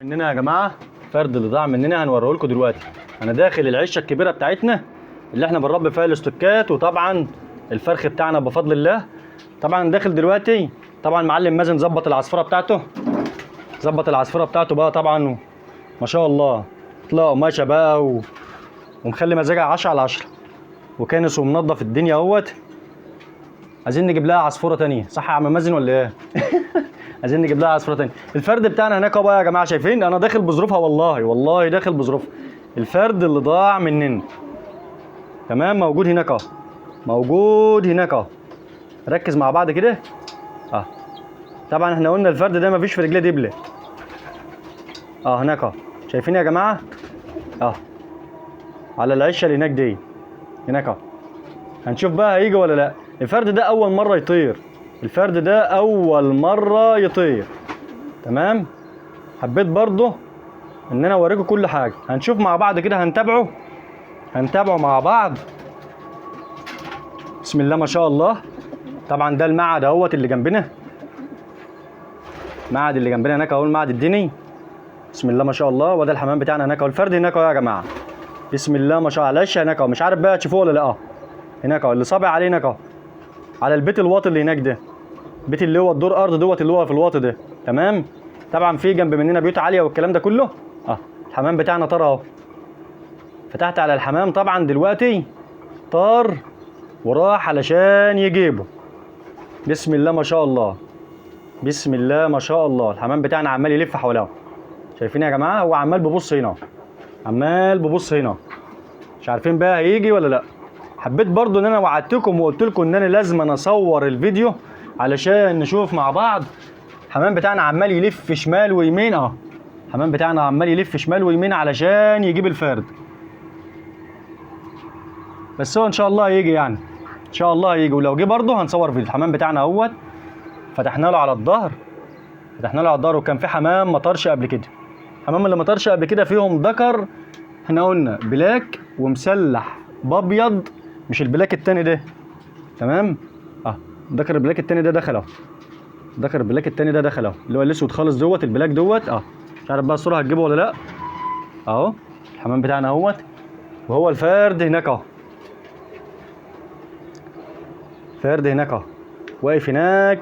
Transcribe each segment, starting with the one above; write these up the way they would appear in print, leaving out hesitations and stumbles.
مننا يا جماعه فرد اللي ضاع مننا هنوريه لكم دلوقتي. انا داخل العشه الكبيره بتاعتنا اللي احنا بنربي فيها الاستوكات، وطبعا الفرخ بتاعنا بفضل الله. طبعا داخل دلوقتي، طبعا معلم مازن ظبط العصفوره بتاعته، ظبط العصفوره بتاعته بقى طبعا ما شاء الله، طلع قماشه بقى ومخلي مزاجها 10 على 10، وكانس ومنظف الدنيا اهوت. عايزين نجيب لها عصفوره تانية، صح يا عم مازن ولا ايه؟ عايزين نجيب لها عصفوره تانية. الفرد بتاعنا هناك اهو بقى يا جماعه، شايفين انا داخل بظروفها، والله داخل بظروفها. الفرد اللي ضاع مننا تمام موجود هناك اهو، موجود هناك اهو. ركز مع بعض كده. طبعا احنا قلنا الفرد ده مفيش في رجليه دبله. هناك اهو، شايفين يا جماعه؟ على العشه اللي هناك دي، هناك اهو. هنشوف بقى هيجي ولا لا. الفرد ده اول مره يطير، الفرد ده اول مره يطير. تمام، حبيت برضه ان انا اوريكم كل حاجه. هنشوف مع بعض كده، هنتابعه مع بعض. بسم الله ما شاء الله. طبعا ده المعهد اهوت اللي جنبنا، المعهد اللي جنبنا هناك اهو، المعهد الديني. بسم الله ما شاء الله. وده الحمام بتاعنا هناك اهو، الفرد هناك اهو يا جماعه. بسم الله ما شاء الله. العشه هناك اهو، مش عارف بقى تشوفوه ولا لا. هناك اهو اللي صابع عليه هناك اهو، على البيت الواطي اللي هناك ده، بيت اللي هو الدور ارض دوت اللي هو في الواطي ده. تمام. طبعا في جنب مننا بيوت عاليه والكلام ده كله. الحمام بتاعنا طار اهو. فتحت على الحمام طبعا دلوقتي، طار وراح علشان يجيبه. بسم الله ما شاء الله، بسم الله ما شاء الله. الحمام بتاعنا عمال يلف حواليه، شايفين يا جماعه؟ هو عمال بيبص هنا، عمال بيبص هنا، مش عارفين بقى هيجي ولا لا. حبيت برضو ان انا وعدتكم وقلت لكم ان انا لازم اصور الفيديو علشان نشوف مع بعض. الحمام بتاعنا عمال يلف شمال ويمين الحمام بتاعنا عمال يلف شمال ويمين علشان يجيب الفرد. بس هو ان شاء الله هيجي، يعني ان شاء الله هيجي. ولو جه برضه هنصور فيديو. الحمام بتاعنا اهوت فتحنا له على الظهر، وكان في حمام ما طارش قبل كده. الحمام اللي ما طارش قبل كده فيهم ذكر، احنا قلنا بلاك ومسلح بابيض، مش البلاك التاني ده. تمام. ذكر البلاك التاني ده دخل اهو، ذكر البلاك التاني ده دخل اهو، اللي هو الاسود خالص دوت، البلاك دوت. مش عارف بقى الصوره هتجيبه ولا لا. اهو الحمام بتاعنا اهوت، وهو الفرد هناك اهو، فرد هناك اهو واقف هناك.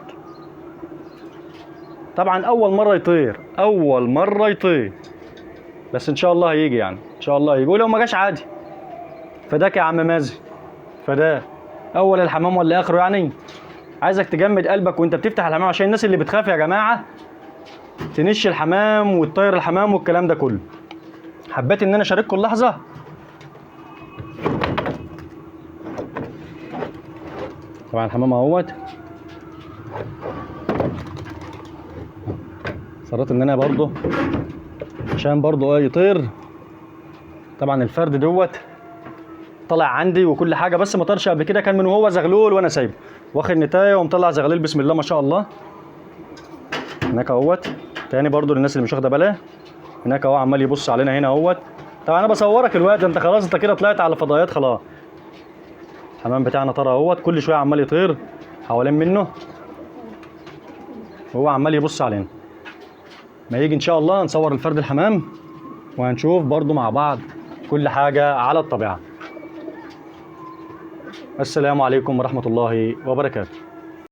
طبعا اول مره يطير، اول مره يطير، بس ان شاء الله هيجي، يعني ان شاء الله هيجي. ولو ما جاش عادي، فداك يا عم مازن، فداك. اول الحمام ولا اخره؟ يعني عايزك تجمد قلبك وانت بتفتح الحمام، عشان الناس اللي بتخاف يا جماعه تنش الحمام وتطير الحمام والكلام ده كله. حبيت ان انا اشارككم اللحظه. طبعا الحمام اهوت، صرت ان انا برضه عشان برضه يطير. طبعا الفرد دوت طلع عندي وكل حاجه، بس ما طارش قبل كده. كان من وهو زغلول وانا سايبه، واخد نتايه ومطلع زغلول. بسم الله ما شاء الله. هناك اهوت تاني برضه للناس اللي مش واخده بالها، هناك اهو عمال يبص علينا هنا اهوت. طبعا انا بصورك الوقت، انت خلاص انت كده طلعت على فضائيات خلاص. الحمام بتاعنا طار اهوت، كل شويه عمال يطير حوالين منه، وهو عمال يبص علينا. ما يجي ان شاء الله نصور الفرد الحمام، وهنشوف برضو مع بعض كل حاجه على الطبيعه. السلام عليكم ورحمه الله وبركاته.